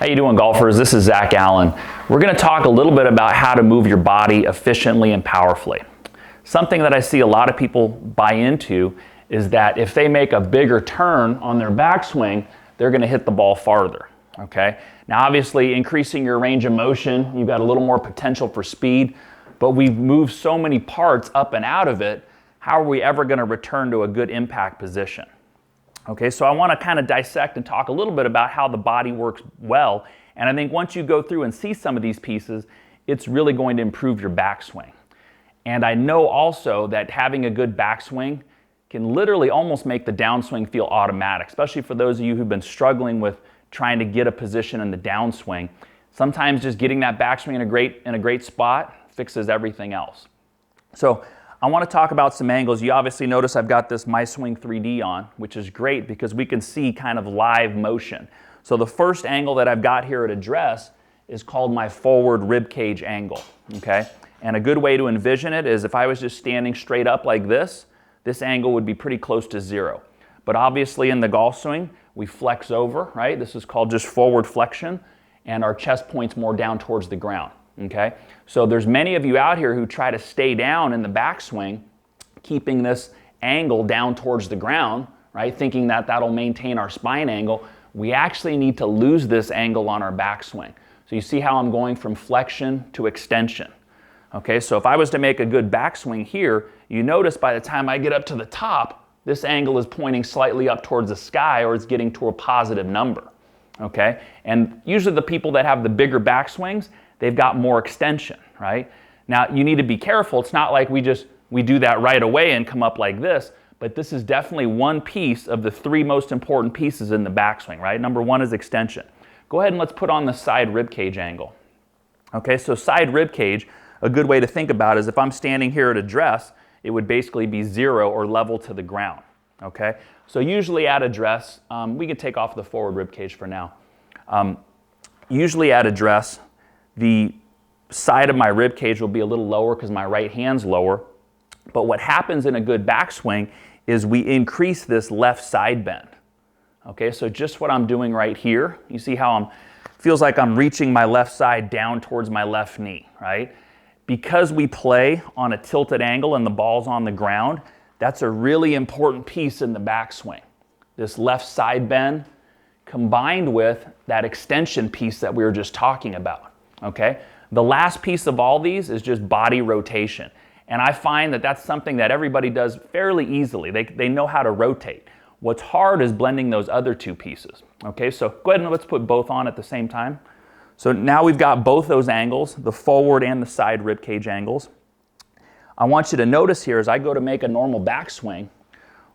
How you doing, golfers? This is Zach Allen. We're going to talk a little bit about how to move your body efficiently and powerfully. Something that I see a lot of people buy into is that if they make a bigger turn on their backswing, they're going to hit the ball farther. Okay? Now, obviously, increasing your range of motion, you've got a little more potential for speed, but we've moved so many parts up and out of it, how are we ever going to return to a good impact position? Okay, so I want to kind of dissect and talk a little bit about how the body works well, and I think once you go through and see some of these pieces, it's really going to improve your backswing. And I know also that having a good backswing can literally almost make the downswing feel automatic, especially for those of you who've been struggling with trying to get a position in the downswing. Sometimes just getting that backswing in a great spot fixes everything else. So I want to talk about some angles. You obviously notice I've got this MySwing 3D on, which is great because we can see kind of live motion. So the first angle that I've got here at address is called my forward ribcage angle, okay? And a good way to envision it is if I was just standing straight up like this angle would be pretty close to zero. But obviously in the golf swing, we flex over, right? This is called just forward flexion, and our chest points more down towards the ground. Okay, so there's many of you out here who try to stay down in the backswing, keeping this angle down towards the ground, right? Thinking that that'll maintain our spine angle. We actually need to lose this angle on our backswing. So you see how I'm going from flexion to extension. Okay, so if I was to make a good backswing here, you notice by the time I get up to the top, this angle is pointing slightly up towards the sky, or it's getting to a positive number. Okay, and usually the people that have the bigger backswings, they've got more extension, right? Now, you need to be careful. It's not like we do that right away and come up like this, but this is definitely one piece of the three most important pieces in the backswing, right? Number one is extension. Go ahead and let's put on the side ribcage angle. Okay, so side ribcage, a good way to think about it is if I'm standing here at address, it would basically be zero or level to the ground, okay? So usually at address, we can take off the forward ribcage for now. Usually at address, the side of my rib cage will be a little lower because my right hand's lower. But what happens in a good backswing is we increase this left side bend. Okay, so just what I'm doing right here, you see how feels like I'm reaching my left side down towards my left knee, right? Because we play on a tilted angle and the ball's on the ground, that's a really important piece in the backswing. This left side bend combined with that extension piece that we were just talking about. Okay, the last piece of all these is just body rotation. And I find that that's something that everybody does fairly easily. They know how to rotate. What's hard is blending those other two pieces. Okay, so go ahead and let's put both on at the same time. So now we've got both those angles, the forward and the side ribcage angles. I want you to notice here as I go to make a normal backswing,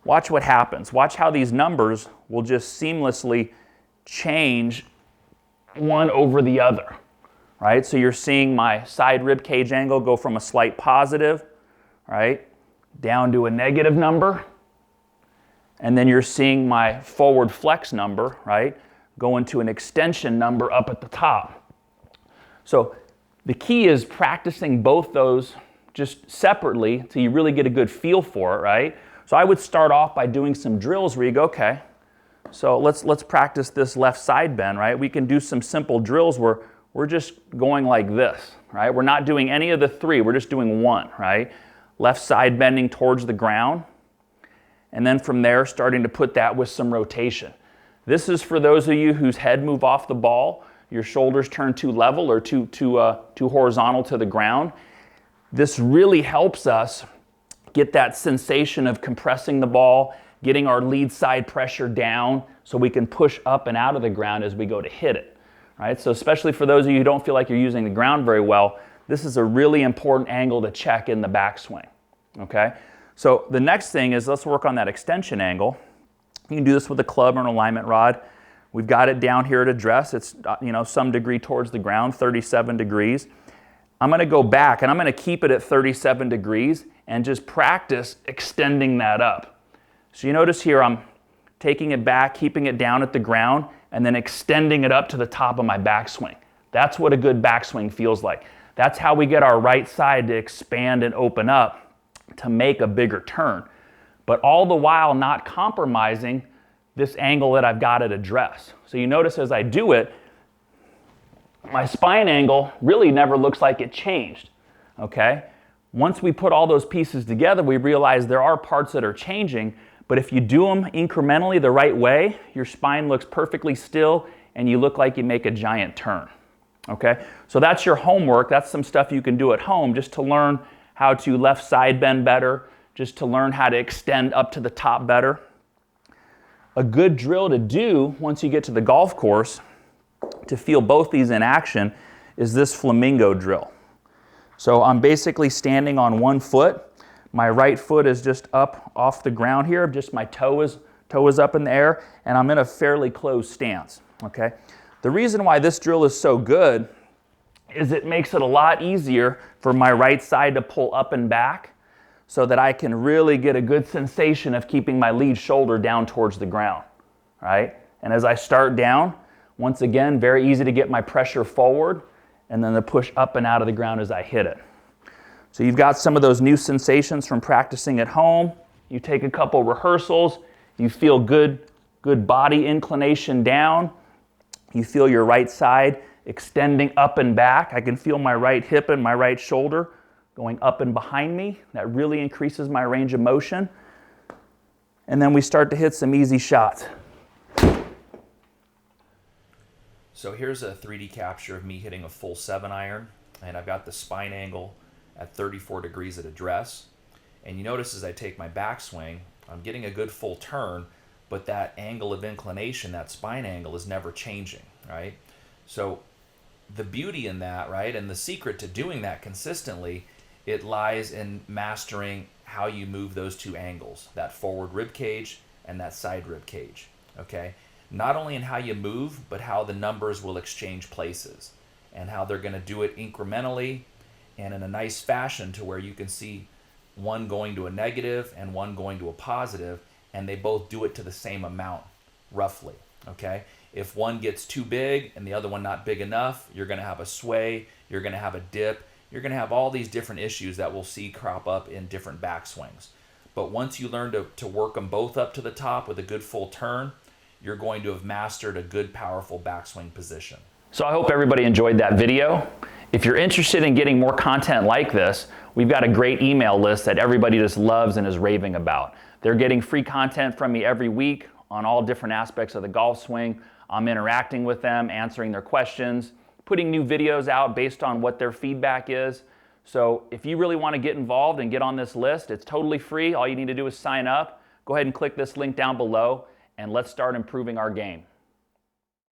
watch what happens. Watch how these numbers will just seamlessly change one over the other. Right, so you're seeing my side rib cage angle go from a slight positive, right, down to a negative number. And then you're seeing my forward flex number, right, go into an extension number up at the top. So the key is practicing both those just separately till you really get a good feel for it, right? So I would start off by doing some drills where you go, okay, so let's practice this left side bend, right? We can do some simple drills where we're just going like this, right? We're not doing any of the three, we're just doing one, right? Left side bending towards the ground, and then from there starting to put that with some rotation. This is for those of you whose head move off the ball, your shoulders turn too level or too horizontal to the ground. This really helps us get that sensation of compressing the ball, getting our lead side pressure down so we can push up and out of the ground as we go to hit it. Right? So especially for those of you who don't feel like you're using the ground very well, this is a really important angle to check in the backswing. Okay? So the next thing is let's work on that extension angle. You can do this with a club or an alignment rod. We've got it down here at address. It's some degree towards the ground, 37 degrees. I'm going to go back and I'm going to keep it at 37 degrees and just practice extending that up. So you notice here I'm taking it back, keeping it down at the ground, and then extending it up to the top of my backswing. That's what a good backswing feels like. That's how we get our right side to expand and open up to make a bigger turn. But all the while not compromising this angle that I've got at address. So you notice as I do it, my spine angle really never looks like it changed, okay? Once we put all those pieces together, we realize there are parts that are changing, but if you do them incrementally the right way, your spine looks perfectly still and you look like you make a giant turn, okay? So that's your homework. That's some stuff you can do at home just to learn how to left side bend better, just to learn how to extend up to the top better. A good drill to do once you get to the golf course to feel both these in action is this Flamingo Drill. So I'm basically standing on one foot. My right foot is just up off the ground here, just my toe is up in the air, and I'm in a fairly closed stance, okay? The reason why this drill is so good is it makes it a lot easier for my right side to pull up and back so that I can really get a good sensation of keeping my lead shoulder down towards the ground, right? And as I start down, once again, very easy to get my pressure forward and then the push up and out of the ground as I hit it. So you've got some of those new sensations from practicing at home. You take a couple rehearsals, you feel good body inclination down. You feel your right side extending up and back. I can feel my right hip and my right shoulder going up and behind me. That really increases my range of motion. And then we start to hit some easy shots. So here's a 3D capture of me hitting a full 7-iron, and I've got the spine angle at 34 degrees at address. And you notice as I take my backswing, I'm getting a good full turn, but that angle of inclination, that spine angle, is never changing, right? So the beauty in that, right, and the secret to doing that consistently, it lies in mastering how you move those two angles, that forward rib cage and that side rib cage, okay? Not only in how you move, but how the numbers will exchange places and how they're gonna do it incrementally and in a nice fashion to where you can see one going to a negative and one going to a positive, and they both do it to the same amount, roughly, okay? If one gets too big and the other one not big enough, you're gonna have a sway, you're gonna have a dip, you're gonna have all these different issues that we'll see crop up in different backswings. But once you learn to work them both up to the top with a good full turn, you're going to have mastered a good, powerful backswing position. So I hope everybody enjoyed that video. If you're interested in getting more content like this, we've got a great email list that everybody just loves and is raving about. They're getting free content from me every week on all different aspects of the golf swing. I'm interacting with them, answering their questions, putting new videos out based on what their feedback is. So if you really want to get involved and get on this list, it's totally free. All you need to do is sign up. Go ahead and click this link down below, and let's start improving our game.